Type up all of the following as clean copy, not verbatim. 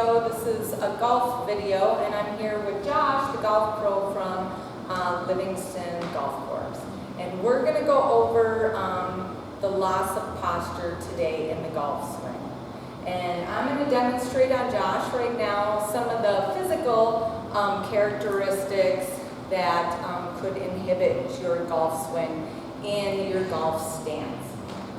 studio. This is a golf video, and I'm here with Josh, the golf pro from Livingston Golf Course. And we're going to go over the loss of posture today in the golf swing. And I'm going to demonstrate on Josh right now some of the physical characteristics that could inhibit your golf swing in your golf stance.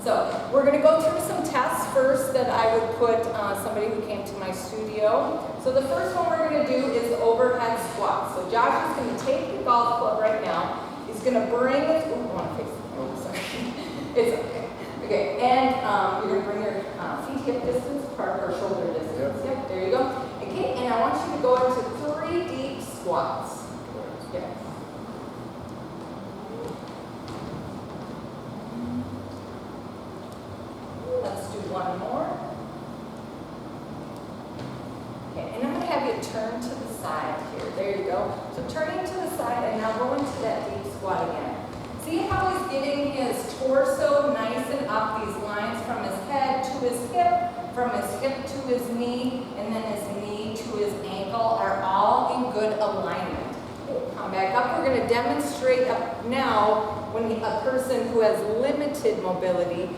So we're going to go through some tests first that I would put somebody who came to my studio. So the first one we're going to do is overhead squat. So Josh is going to take the golf club right now. He's going to bring it. Ooh, I want to face. Oh, sorry. It's okay. Okay, and you're going to bring your feet hip distance apart or shoulder distance. Yep, there you go. Okay, and I want you to go into 3 deep squats. Yeah. Let's do one more. Okay, and I'm going to have you turn to the side here. There you go. So turning to the side and now go into that deep squat again. See how he's getting his torso nice and up, these lines from his head to his hip, from his hip to his knee, and then his knee to his ankle are all in good alignment. Come back up. We're going to demonstrate now when a person who has limited mobility,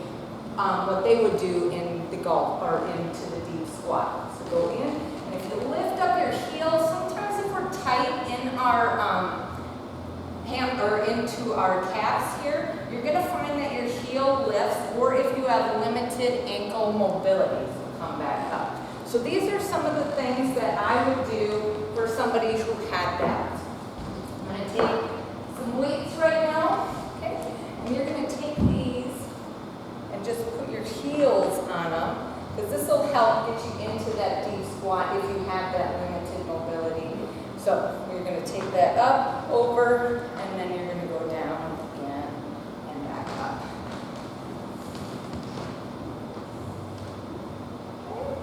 what they would do in the golf or into the deep squat. So go in, and if you lift up your heels, sometimes if we're tight in our hand or into our calves here, you're going to find that your heel lifts, or if you have limited ankle mobility, so come back up. So these are some of the things that I would do for somebody who had that. I'm going to take some weights right now, okay? And you're going to take these and just put your heels on them, because this will help get you into that deep squat if you have that limited mobility. So you're going to take that up, over, and then you're going to go down again and back up. Okay.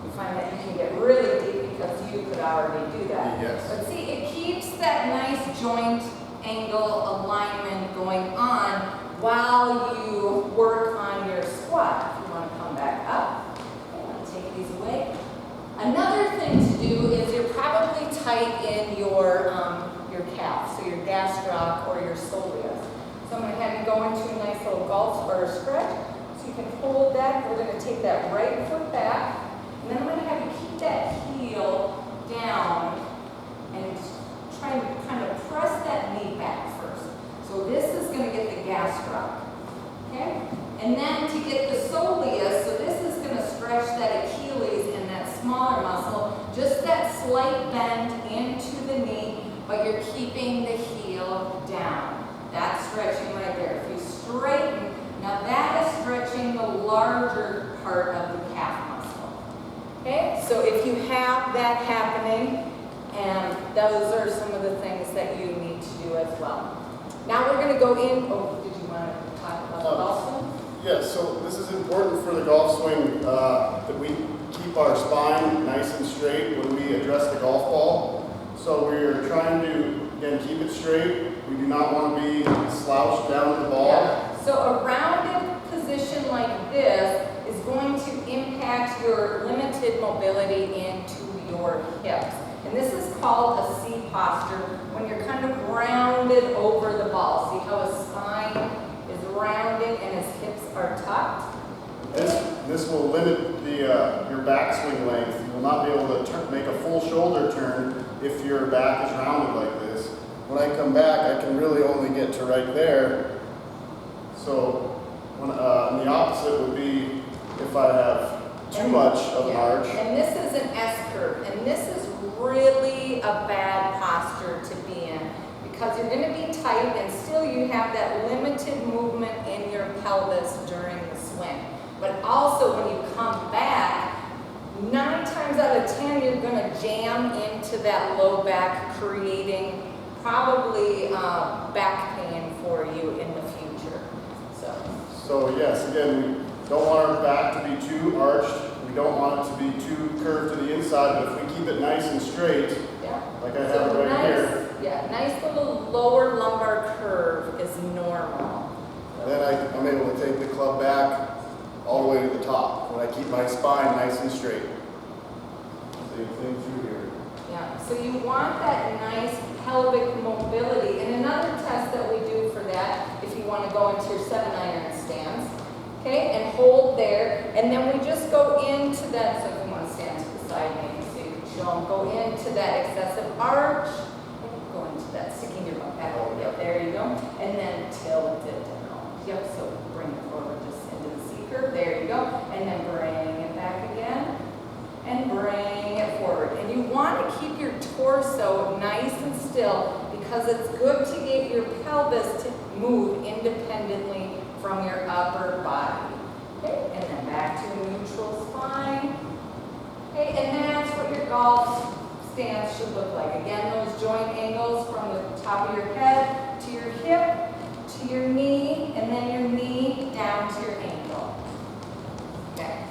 You find that you can get really deep because you could already do that. Yes. But see, it keeps that nice joint angle alignment going on while you work on your squat. If you want to come back up, okay, take these away. Another thing to do is you're probably tight in your calf, so your gastroc or your soleus. So I'm going to have you go into a nice little golf or a stretch. So you can hold that. We're going to take that right foot back, and then I'm going to have you keep that heel down and try to kind of press that knee back first. So this is going to get the gastroc. Okay? And then to get the soleus, so this is going to stretch that Achilles and that smaller muscle, just that slight bend into the knee, but you're keeping the heel down. That's stretching right there. If you straighten, now that is stretching the larger part of the calf muscle. Okay? So if you have that happening, and those are some of the things that you need to do as well. Now we're going to go in. Oh, did you want to talk about the golf swing? Yes, so this is important for the golf swing that we keep our spine nice and straight when we address the golf ball. So we're trying to, again, keep it straight. We do not want to be slouched down at the ball. Yeah. So a rounded position like this is going to impact your limited mobility into your hips. And this is called a C posture, when you're kind of rounded over the ball. See how his spine is rounded and his hips are tucked? This will limit your backswing length. You will not be able to make a full shoulder turn if your back is rounded like this. When I come back, I can really only get to right there. So and the opposite would be if I have too much of an arch. And this is an S curve, and this is really a bad posture to be in, because you're going to be tight and still you have that limited movement in your pelvis during the swing. But also when you come back, 9 times out of 10 you're going to jam into that low back, creating probably back pain for you in the future. So yes, again, we don't want our back to be too arched. We don't want it to be too curved to the inside, but if we keep it nice and straight, like I have it right here. Yeah, nice little lower lumbar curve is normal. Then I'm able to take the club back all the way to the top when I keep my spine nice and straight. Same thing through here. Yeah, so you want that nice pelvic mobility. And another test that we do for that, if you want to go into your 7-iron stance, okay, and hold there, and then we just go into that, so if you want to stand to the side, maybe so you can show them, go into that excessive arch, and go into that, sticking your butt back. Yep, there you go, and then tilt it down. Yep, so bring it forward just into the C curve, there you go, and then bring it back again, and bring it forward. And you want to keep your torso nice and still because it's good to get your pelvis to move independently from your upper body. Okay, and then back to a neutral spine. Okay, and that's what your golf stance should look like. Again, those joint angles from the top of your head to your hip, to your knee, and then your knee down to your ankle. Okay.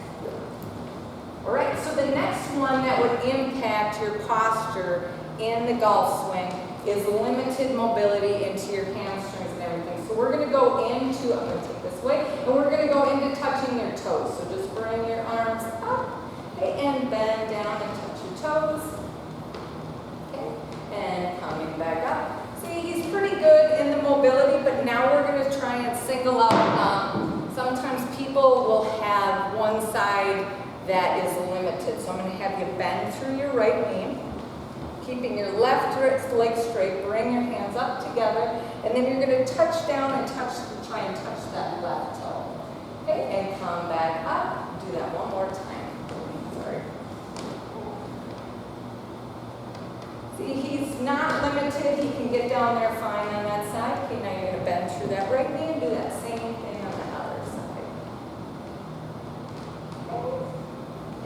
All right, so the next one that would impact your posture in the golf swing is limited mobility into your hamstrings and everything. So we're going to go into, I'm going to take this way, and we're going to go into touching your toes. So just bring your arms up, okay, and bend down and touch your toes. Okay, and coming back up. See, he's pretty good in the mobility, but now we're going to try and single out. Sometimes people will have one side that is limited. So I'm going to have you bend through your right knee, keeping your left leg straight, bring your hands up together, and then you're going to touch down and try and touch that left toe. Okay, and come back up. Do that one more time. Sorry. See, he's not limited. He can get down there fine on that side. Okay, now you're going to bend through that right knee and do that same thing on the other side. Okay.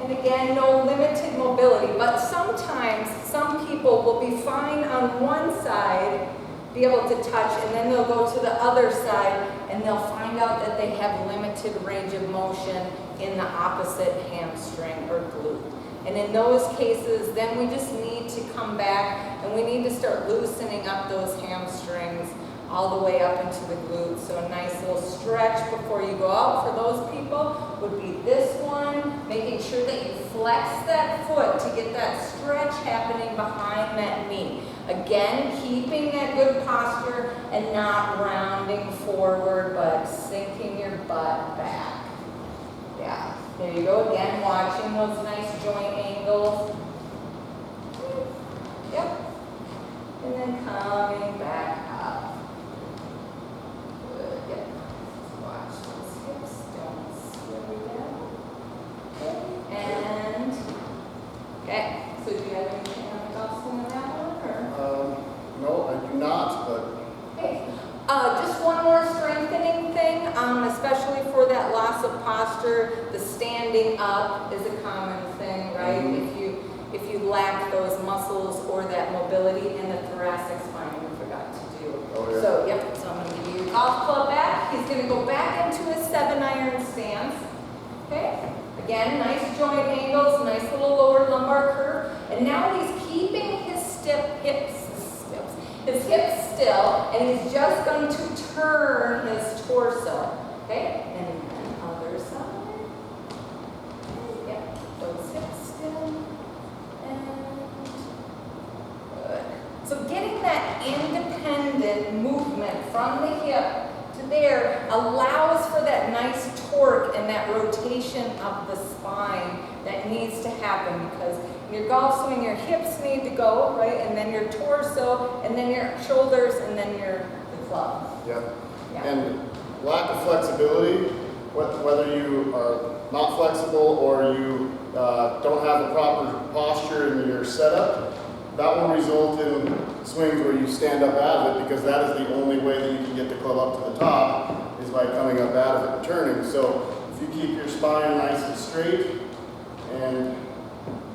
And again, no limited mobility, but sometimes some people will be fine on one side, be able to touch, and then they'll go to the other side and they'll find out that they have limited range of motion in the opposite hamstring or glute. And in those cases, then we just need to come back and we need to start loosening up those hamstrings all the way up into the glutes. So a nice little stretch before you go out for those people would be this one, making sure that you flex that foot to get that stretch happening behind that knee. Again, keeping that good posture and not rounding forward, but sinking your butt back. Yeah, there you go. Again, watching those nice joint angles. Yep. And then coming back up. Good. Yep. Watch those hips. Don't slow down. Okay. And, okay. So do you have anything on the golf swing on that one? Or? No, I do not, but Okay. Just one more strengthening thing, especially for that loss of posture. The standing up is a common thing, right? Mm-hmm. If you lack those muscles or that mobility in the thoracic spine, we forgot to do. Oh, yeah. So, yep. So I'm going to give you your golf club back. He's going to go back into his 7-iron stance. Okay. Again, nice joint angles, nice little lower lumbar curve, and now he's keeping his hips still, and he's just going to turn his torso. Okay, and then other side. Yep, those hips still, and good. So getting that independent movement from the hip to there allows for that nice torque and that rotation of the spine that needs to happen, because in your golf swing, your hips need to go, right? And then your torso, and then your shoulders, and then the club. yeah. Yeah. And lack of flexibility, whether you are not flexible or you don't have a proper posture in your setup, that will result in swings where you stand up out of it, because that is the only way that you can get the club up to the top, is by coming up out of it and turning. So if you keep your spine nice and straight, and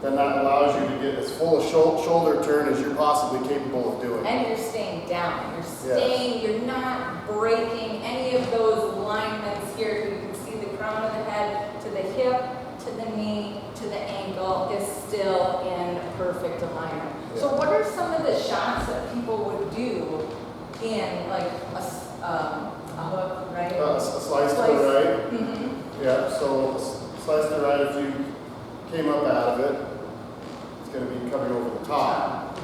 then that allows you to get as full a shoulder turn as you're possibly capable of doing. And you're staying down. You're staying, You're not breaking any of those alignments here. You can see the crown of the head to the hip, to the knee, to the ankle is still in perfect alignment. Yeah. So what are some of the shots that people would do in like a hook, right? A slice to the right. Mm-hmm. Yeah, so slice to the right, if you came up out of it, coming over the top.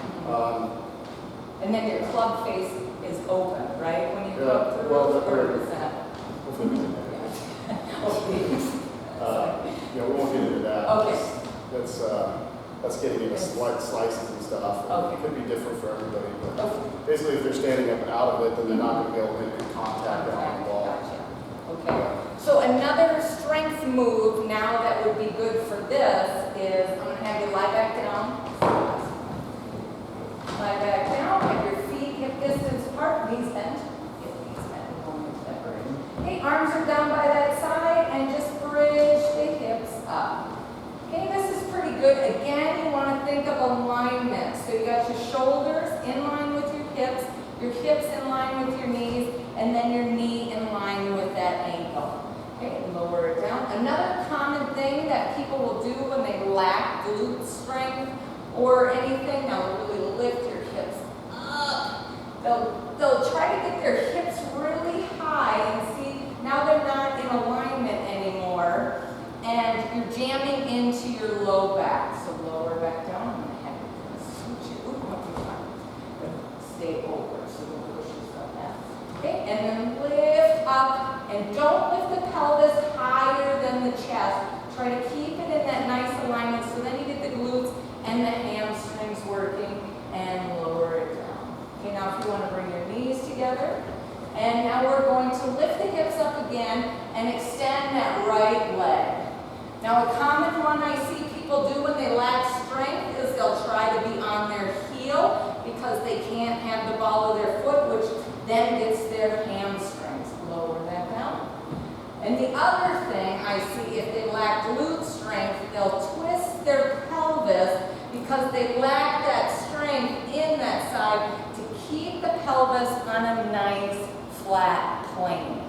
And then your club face is open, right? When you Yeah, go through, well, or is that? Hopefully we can. Oh, Yeah, we won't get into that. okay. That's getting into slices and stuff. Okay. It could be different for everybody, but Okay. basically if they're standing up out of it, then they're not going to be able to make contact on the ball. Gotcha. Okay. So another strength move now that would be good for this is I'm going to have you lie back down. Lie back down. Have your feet hip distance apart. Knees bent. Hip knees bent. Going into that bridge. Okay. Arms are down by that side and just bridge the hips up. Okay, this is pretty good. Again, you want to think of alignment. So you got your shoulders in line with your hips in line with your knees, and then your knee in line with that ankle. Okay, lower it down. Another common thing that people will do when they lack glute strength or anything, now really lift your hips up. They'll try to get their hips really high and see now they're not in alignment anymore. And you're jamming into your low back. So lower back down. I'm going to have you switch it. Ooh, not too far. Stay over. So we'll push this on that. Okay, and then lift up. And don't lift the pelvis higher than the chest. Try to keep it in that nice alignment so then you get the glutes and the hamstrings working and lower it down. Okay, now if you want to bring your knees together. And now we're going to lift the hips up again and extend that right leg. Now a common one I see people do when they lack strength is they'll try to be on their heel because they can't have the ball of their foot, which then gets their hamstrings. Lower that down. And the other thing I see if they lack glute strength, they'll twist their pelvis because they lack that strength in that side to keep the pelvis on a nice flat plane.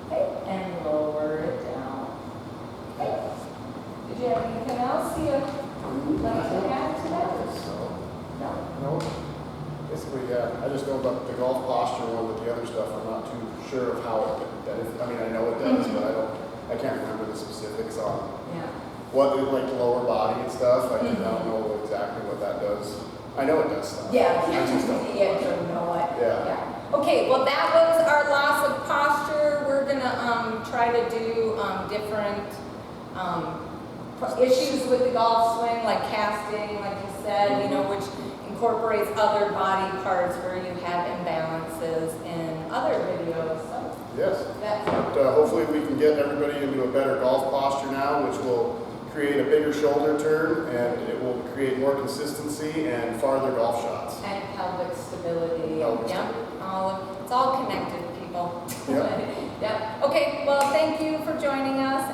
Okay, and lower it down. Okay. Did you have anything else you'd like to add to that? No? Basically, yeah. I just know about the golf posture one with the other stuff. I'm not too sure of how it does. I mean, I know it does, but I can't remember the specifics on what, like lower body and stuff. I don't know exactly what that does. I know it does stuff. Yeah, I just don't. you don't know what. Yeah. Okay, well that was our loss of posture. We're gonna try to do different issues with the golf swing, like casting, like you said, you know, which incorporates other body parts where you have imbalances in other videos. So Yes. that's But hopefully we can get everybody into a better golf posture now, which will create a bigger shoulder turn, and it will create more consistency and farther golf shots. and pelvic stability. Pelvic Yep, it's all connected, people. Yep. Yep. Okay, well, thank you for joining us.